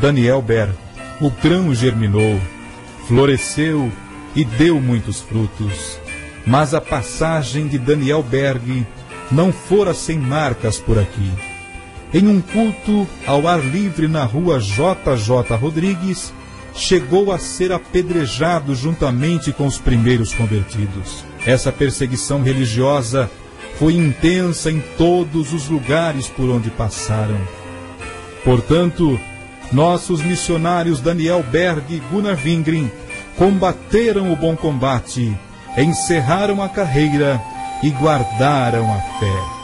Daniel Berg. O grão germinou, floresceu e deu muitos frutos. Mas a passagem de Daniel Berg não fora sem marcas por aqui. Em um culto ao ar livre na rua JJ Rodrigues, chegou a ser apedrejado juntamente com os primeiros convertidos. Essa perseguição religiosa foi intensa em todos os lugares por onde passaram. Portanto, nossos missionários Daniel Berg e Gunnar Wingren combateram o bom combate, encerraram a carreira e guardaram a fé.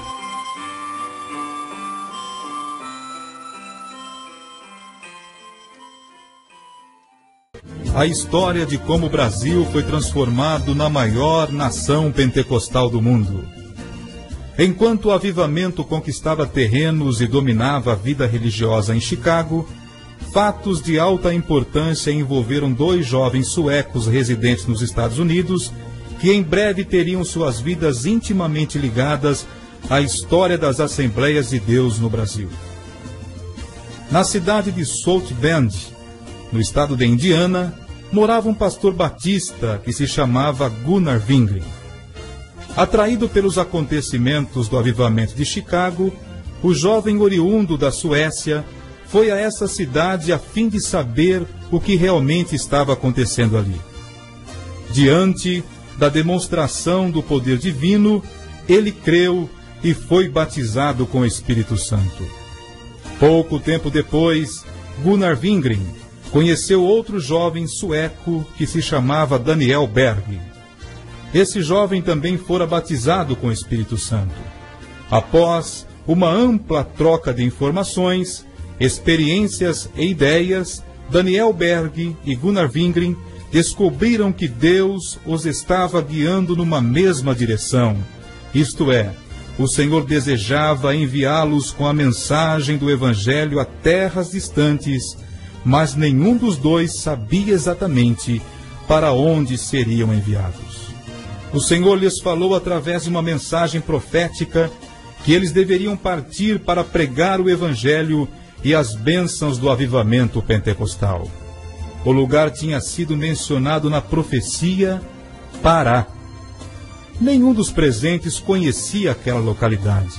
A história de como o Brasil foi transformado na maior nação pentecostal do mundo. Enquanto o avivamento conquistava terrenos e dominava a vida religiosa em Chicago, fatos de alta importância envolveram 2 jovens suecos residentes nos Estados Unidos, que em breve teriam suas vidas intimamente ligadas à história das Assembleias de Deus no Brasil. Na cidade de South Bend, no estado de Indiana, morava um pastor batista que se chamava Gunnar Wingren. Atraído pelos acontecimentos do avivamento de Chicago, o jovem oriundo da Suécia foi a essa cidade a fim de saber o que realmente estava acontecendo ali. Diante da demonstração do poder divino, ele creu e foi batizado com o Espírito Santo. Pouco tempo depois, Gunnar Wingren conheceu outro jovem sueco que se chamava Daniel Berg. Esse jovem também fora batizado com o Espírito Santo. Após uma ampla troca de informações, experiências e ideias, Daniel Berg e Gunnar Wingren descobriram que Deus os estava guiando numa mesma direção. Isto é, o Senhor desejava enviá-los com a mensagem do Evangelho a terras distantes, mas nenhum dos dois sabia exatamente para onde seriam enviados. O Senhor lhes falou através de uma mensagem profética que eles deveriam partir para pregar o Evangelho e as bênçãos do avivamento pentecostal. O lugar tinha sido mencionado na profecia Pará. Nenhum dos presentes conhecia aquela localidade.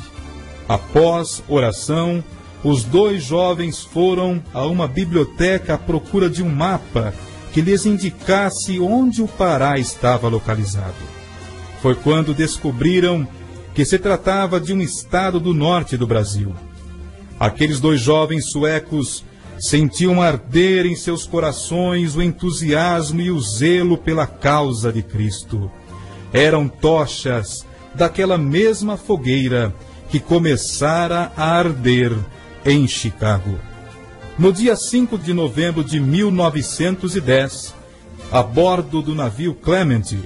Após oração, os 2 jovens foram a uma biblioteca à procura de um mapa que lhes indicasse onde o Pará estava localizado. Foi quando descobriram que se tratava de um estado do norte do Brasil. Aqueles 2 jovens suecos sentiam arder em seus corações o entusiasmo e o zelo pela causa de Cristo. Eram tochas daquela mesma fogueira que começara a arder em Chicago. No dia 5 de novembro de 1910, a bordo do navio Clement,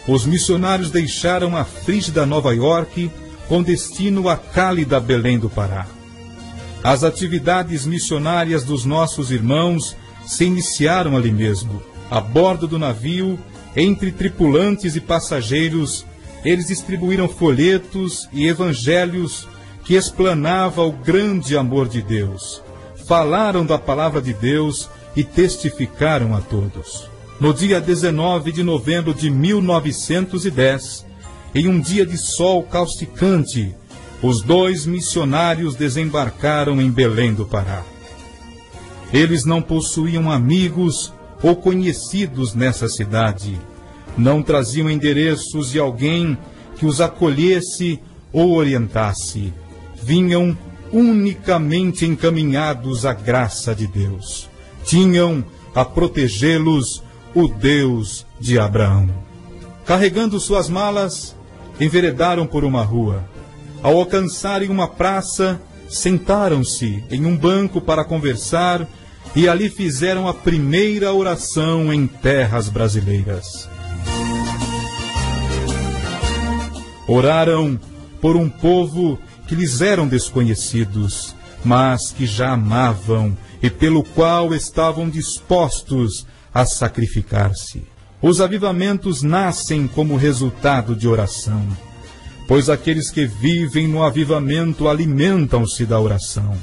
os missionários deixaram a frígida Nova York com destino à cálida Belém do Pará. As atividades missionárias dos nossos irmãos se iniciaram ali mesmo. A bordo do navio, entre tripulantes e passageiros, eles distribuíram folhetos e evangelhos que explanava o grande amor de Deus. Falaram da palavra de Deus e testificaram a todos. No dia 19 de novembro de 1910, em um dia de sol causticante, os 2 missionários desembarcaram em Belém do Pará. Eles não possuíam amigos ou conhecidos nessa cidade. Não traziam endereços de alguém que os acolhesse ou orientasse. Vinham unicamente encaminhados à graça de Deus. Tinham a protegê-los o Deus de Abraão. Carregando suas malas, enveredaram por uma rua. Ao alcançarem uma praça, sentaram-se em um banco para conversar e ali fizeram a primeira oração em terras brasileiras. Oraram por um povo que lhes eram desconhecidos, mas que já amavam e pelo qual estavam dispostos a sacrificar-se. Os avivamentos nascem como resultado de oração, pois aqueles que vivem no avivamento alimentam-se da oração.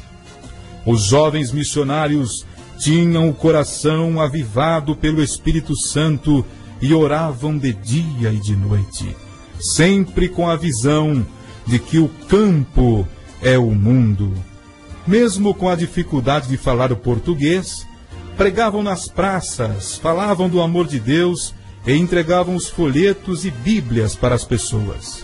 Os jovens missionários tinham o coração avivado pelo Espírito Santo e oravam de dia e de noite, sempre com a visão de que o campo é o mundo. Mesmo com a dificuldade de falar o português, pregavam nas praças, falavam do amor de Deus e entregavam os folhetos e bíblias para as pessoas.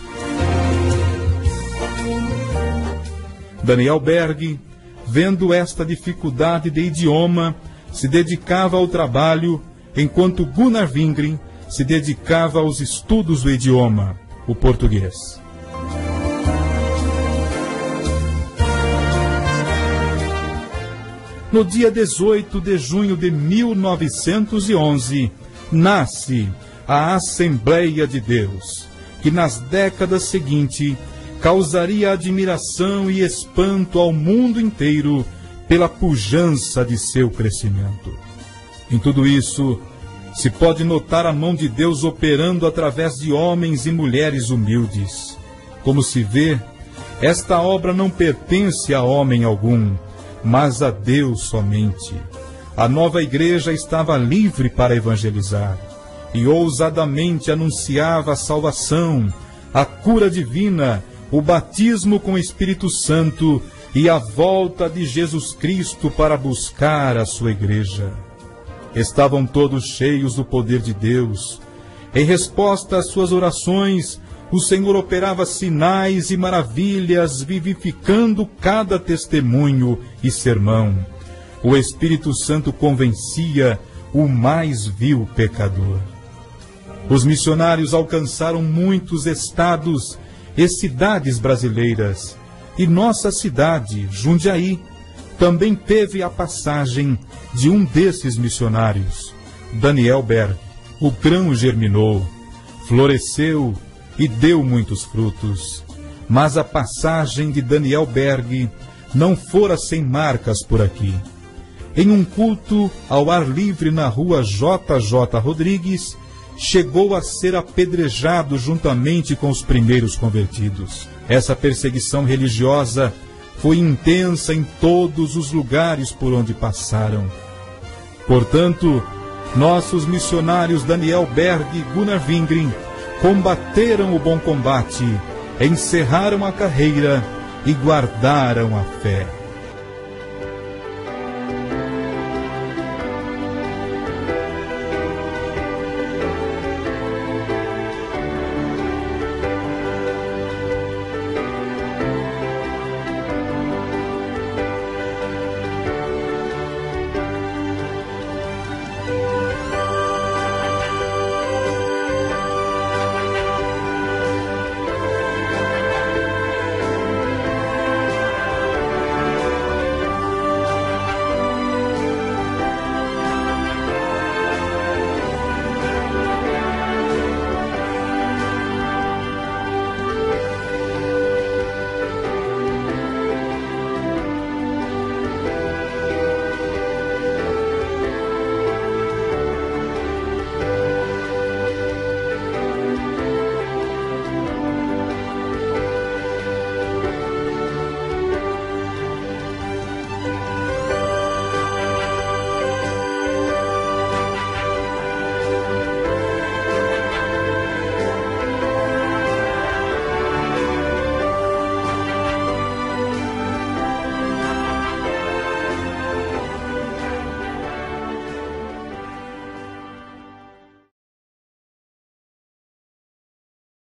Daniel Berg, vendo esta dificuldade de idioma, se dedicava ao trabalho, enquanto Gunnar Wingren se dedicava aos estudos do idioma, o português. No dia 18 de junho de 1911, nasce a Assembleia de Deus, que nas décadas seguintes causaria admiração e espanto ao mundo inteiro pela pujança de seu crescimento. Em tudo isso, se pode notar a mão de Deus operando através de homens e mulheres humildes. Como se vê, esta obra não pertence a homem algum, mas a Deus somente. A nova igreja estava livre para evangelizar e ousadamente anunciava a salvação, a cura divina, o batismo com o Espírito Santo e a volta de Jesus Cristo para buscar a sua igreja. Estavam todos cheios do poder de Deus. Em resposta às suas orações, o Senhor operava sinais e maravilhas, vivificando cada testemunho e sermão. O Espírito Santo convencia o mais vil pecador. Os missionários alcançaram muitos estados e cidades brasileiras, e nossa cidade, Jundiaí, também teve a passagem de um desses missionários, Daniel Berg. O grão germinou, floresceu e deu muitos frutos. Mas a passagem de Daniel Berg não fora sem marcas por aqui. Em um culto ao ar livre na rua JJ Rodrigues, chegou a ser apedrejado juntamente com os primeiros convertidos. Essa perseguição religiosa foi intensa em todos os lugares por onde passaram. Portanto, nossos missionários Daniel Berg e Gunnar Wingren combateram o bom combate, encerraram a carreira e guardaram a fé.